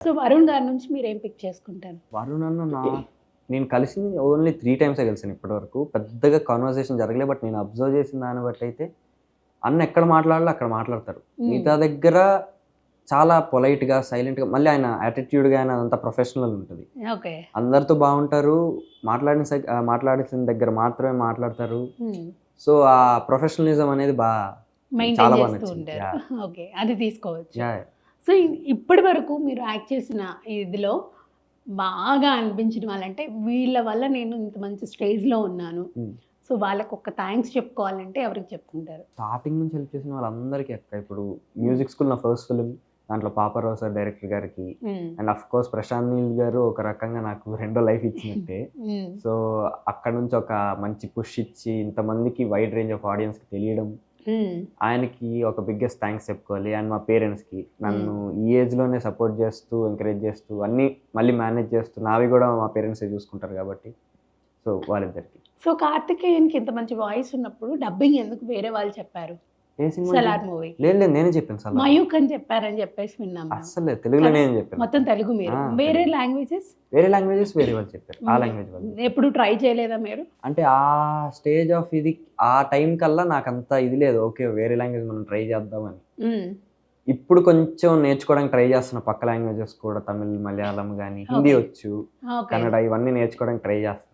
So Varun గారి నుంచి మీరేం పిక్ చేసుకుంటారు? వరుణ్ అన్న నేను కలిసింది ఓన్లీ 3 టైమ్సే కలిసాను ఇప్పటివరకు. పెద్దగా కాన్వర్సేషన్ జరగలే. బట్ నేను అబ్జర్వ్ చేసిన దాన్ని బట్టి అయితే అన్న ఎక్కడ మాట్లాడాలో అక్కడ మాట్లాడతారు. మిగతా దగ్గర చాలా పొలైట్‌గా, సైలెంట్‌గా, మళ్ళీ ఆయన యాటిట్యూడ్ గాని అదంతా ప్రొఫెషనల్ ఉంటది. ఓకే. అందరితో బాగుంటారు. మాట్లాడాల్సిన దగ్గర మాత్రమే మాట్లాడతారు. సో ఆ ప్రొఫెషనలిజం అనేది చాలా మెయింటైన్ బాగా చేస్తూ నచ్చింది. ఉంటారు. యాహ్! ఓకే. అది తీసుకోవచ్చు. యాహ్! సో ఇప్పటి వరకు మీరు యాక్ట్ చేసిన ఇదిలో బాగా అనిపించిన వాళ్ళంటే వీళ్ళ వల్ల నేను ఇంత మంచి స్టేజ్‌లో ఉన్నాను. సో వాళ్ళకి ఒక థాంక్స్ చెప్పుకోవాలంటే ఎవరికి చెప్పుకుంటారు? స్టార్టింగ్ నుంచి హెల్ప్ చేసిన వాళ్ళందరికీ అక్క. ఇప్పుడు మ్యూజిక్ స్కూల్ నా ఫస్ట్ ఫిల్మ్. దాంట్లో పాపారావు సార్ డైరెక్టర్ గారికి and of course Prashanth Neel గారు ఒక రకంగా నాకు రెండో లైఫ్ ఇచ్చినట్టే. సో అక్కడ నుంచి ఒక మంచి పుష్ ఇచ్చి ఇంతమందికి వైడ్ రేంజ్ ఆఫ్ ఆడియన్స్‌కి తెలియడం, ఆయనకి ఒక బిగ్గెస్ట్ థ్యాంక్స్ చెప్పుకోవాలి. అండ్ మా పేరెంట్స్‌కి నన్ను ఈ ఏజ్‌లోనే సపోర్ట్ చేస్తూ, ఎంకరేజ్ చేస్తూ అన్నీ మళ్ళీ మేనేజ్ చేస్తూ నావి కూడా మా పేరెంట్సే చూసుకుంటారు కాబట్టి సో వాళ్ళిద్దరికీ. సో కార్తికేయన్‌కి ఇంత మంచి వాయిస్ ఉన్నప్పుడు డబ్బింగ్ ఎందుకు వేరే వాళ్ళు చెప్పారు? ఏ సినిమా? సలార్ మూవీ. లేదు లేదు నేనే చెప్పాను సలార్. మయూక్ అని చెప్పారని చెప్పేసి విన్నాం మేము. అస్సలే తెలుగులో నేను చెప్పాను. మొత్తం తెలుగు మీరు. వేరే లాంగ్వేజెస్? వేరే లాంగ్వేజెస్ వేరే వాళ్ళు చెప్పారు. ఆ లాంగ్వేజ్ వాళ్ళు. ఎప్పుడు ట్రై చేయలేదా మీరు? అంటే ఆ స్టేజ్ ఆఫ్ ఇది ఆ టైం కల్లా నాకంత ఇది లేదు. ఓకే వేరే లాంగ్వేజ్ మనం ట్రై చేద్దామని. ఇప్పుడు కొంచెం నేర్చుకోవడానికి ట్రై చేస్తున్నా. పక్క లాంగ్వేజెస్ కూడా తమిళ్, మలయాళం గానీ, హిందీ వచ్చు, కన్నడ ఇవన్నీ నేర్చుకోవడానికి ట్రై చేస్తున్నా.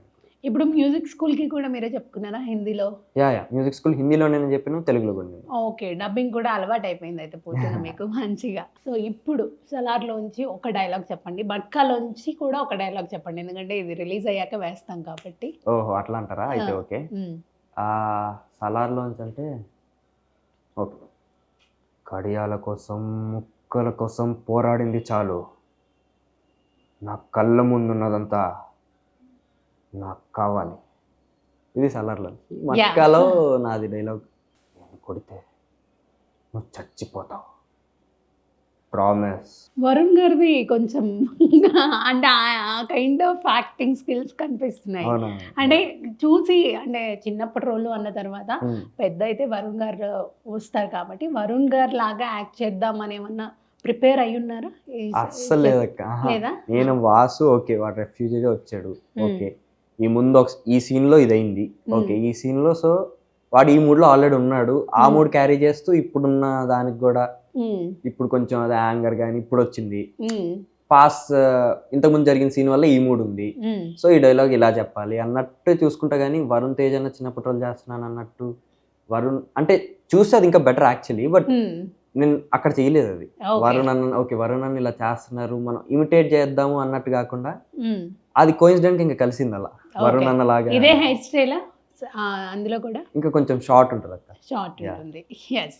ఇప్పుడు మ్యూజిక్ స్కూల్‌కి కూడా మీరే చెప్పుకున్నారా హిందీలో? యాహ్! మ్యూజిక్ స్కూల్ హిందీలో నేను చెప్పాను, తెలుగులో కూడా నేను. ఓకే. డబ్బింగ్ కూడా అలవాటయిపోయింది అయితే పూర్తిగా మీకు మంచిగా. సో ఇప్పుడు సలార్‌లోంచి ఒక డైలాగ్ చెప్పండి. బట్కాలోంచి కూడా ఒక డైలాగ్ చెప్పండి. ఎందుకంటే ఇది రిలీజ్ అయ్యాక వేస్తాం కాబట్టి. ఓహో! అట్లా అంటారా? అయితే ఓకే. సలార్‌లోంచి అంటే ఓకే. కడియాల కోసం, ముక్కల కోసం పోరాడింది చాలు. నా కళ్ళ ముందున్నదంతా నాకు కావాలి. ఇది సలార్‌లో. మట్కాలో నాది డైలాగ్. నేను కొడితే నువ్వు చచ్చిపోతావు. ప్రామిస్. వరుణ్ గారిది కొంచెం అంటే ఆ కైండ్ ఆఫ్ యాక్టింగ్ స్కిల్స్ కనిపిస్తున్నాయి. అంటే చూసి అంటే చిన్నప్పటి రోలు అన్న తర్వాత పెద్ద అయితే వరుణ్ గారు వస్తారు కాబట్టి వరుణ్ గారు లాగా యాక్ట్ చేద్దామని ఏమన్నా ప్రిపేర్ అయ్యి ఉన్నారా? అస్సలు లేదక్క. లేదా? నేను వాసు ఓకే వాడు రెఫ్యూజీగా వచ్చాడు. ఓకే ఈ ముందు ఈ సీన్ లో ఇదైంది. ఓకే ఈ సీన్ లో సో వాడు ఈ మూడ్ లో ఆల్రెడీ ఉన్నాడు. ఆ మూడ్ క్యారీ చేస్తూ ఇప్పుడున్న దానికి కూడా ఇప్పుడు కొంచెం అదే యాంగర్ గానీ ఇప్పుడు వచ్చింది. పాస్ ఇంతకుముందు జరిగిన సీన్ వల్ల ఈ మూడ్ ఉంది. సో ఈ డైలాగ్ ఇలా చెప్పాలి అన్నట్టు చూసుకుంటా గానీ వరుణ్ తేజ్ అన్న చిన్నప్పటి రోజు చేస్తున్నాను అన్నట్టు వరుణ్ అంటే చూస్తే అది ఇంకా బెటర్ యాక్చువల్లీ. బట్ నేను అక్కడ చేయలేదు అది. వరుణ్ అన్న ఓకే వరుణ్ అన్న ఇలా చేస్తున్నారు మనం ఇమిటేట్ చేద్దాము అన్నట్టు కాకుండా అది కోయిన్సిడెంట్ ఇంకా కలిసింది అలా వరుణ్ అన్న లాగా. ఇదే హెయిర్ స్టైల్ అందులో కూడా ఇంకా కొంచెం షార్ట్ ఉంటుంది అక్క. షార్ట్ ఉంటుంది. yes